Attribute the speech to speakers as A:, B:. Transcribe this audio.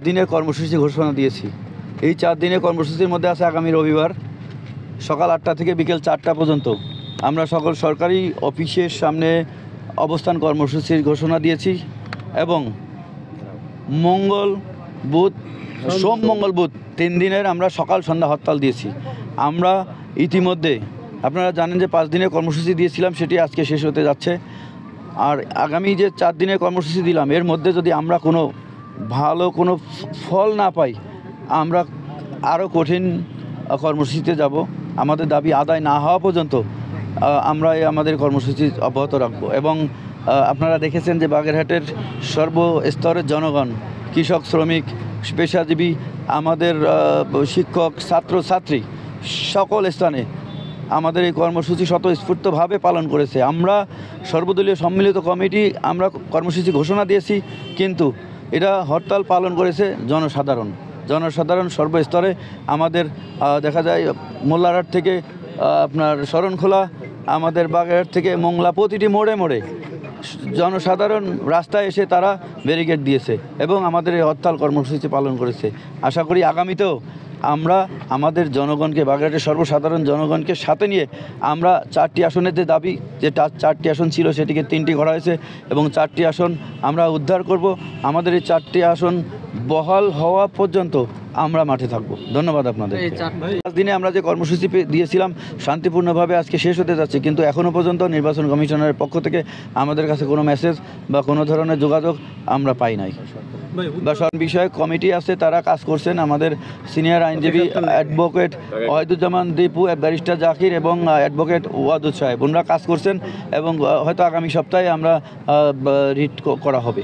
A: দিনের কর্মসূচি ঘোষণা দিয়েছি। এই 4 দিনের কর্মসূচির মধ্যে আছে আগামী রবিবার সকাল 8টা থেকে বিকেল 4টা পর্যন্ত আমরা সকল সরকারি অফিসের সামনে অবস্থান কর্মসূচির ঘোষণা দিয়েছি এবং মঙ্গল বুধ সোম মঙ্গল বুধ 3 দিনের আমরা সকাল সন্ধ্যা হরতাল দিয়েছি। আমরা ইতিমধ্যে আপনারা জানেন যে 5 দিনের কর্মসূচি দিয়েছিলাম, সেটি আজকে শেষ হতে যাচ্ছে। আর আগামী যে 4 দিনের কর্মসূচি দিলাম এর মধ্যে যদি আমরা কোনো ভালো কোনো ফল না পাই আমরা আরও কঠিন কর্মসূচিতে যাব। আমাদের দাবি আদায় না হওয়া পর্যন্ত আমরা আমাদের কর্মসূচি অব্যাহত রাখব। এবং আপনারা দেখেছেন যে বাগেরহাটের সর্বস্তরের জনগণ, কৃষক, শ্রমিক, পেশাজীবী, আমাদের শিক্ষক, ছাত্রছাত্রী সকল স্থানে আমাদের এই কর্মসূচি স্বতঃস্ফূর্তভাবে পালন করেছে। আমরা সর্বদলীয় সম্মিলিত কমিটি আমরা কর্মসূচি ঘোষণা দিয়েছি, কিন্তু এটা হরতাল পালন করেছে জনসাধারণ সর্বস্তরে। আমাদের দেখা যায় মোল্লারহাট থেকে আপনার শরণখোলা, আমাদের বাগেরহাট থেকে মোংলা, প্রতিটি মোড়ে মোড়ে জনসাধারণ রাস্তায় এসে তারা ব্যারিকেড দিয়েছে এবং আমাদের এই হরতাল কর্মসূচি পালন করেছে। আশা করি আগামীতেও আমরা আমাদের জনগণকে, বাগেরহাটের সর্বসাধারণ জনগণকে সাথে নিয়ে আমরা 4টি আসনের যে দাবি, যে 4টি আসন ছিল সেটিকে 3টি করা হয়েছে এবং 4টি আসন আমরা উদ্ধার করব। আমাদের এই 4টি আসন বহাল হওয়া পর্যন্ত আমরা মাঠে থাকব। ধন্যবাদ আপনাদের। 5 দিনে আমরা যে কর্মসূচি দিয়েছিলাম শান্তিপূর্ণভাবে আজকে শেষ হতে যাচ্ছে, কিন্তু এখনও পর্যন্ত নির্বাচন কমিশনের পক্ষ থেকে আমাদের কাছে কোনো মেসেজ বা কোনো ধরনের যোগাযোগ আমরা পাই নাই। বা সব বিষয়ে কমিটি আছে, তারা কাজ করছেন। আমাদের সিনিয়র আইনজীবী অ্যাডভোকেট ওয়াহিদুজ্জামান দীপু, ব্যারিস্টার জাকির এবং অ্যাডভোকেট ওয়াদুদ সাহেব, ওনারা কাজ করছেন এবং হয়তো আগামী সপ্তাহে আমরা রিট করা হবে।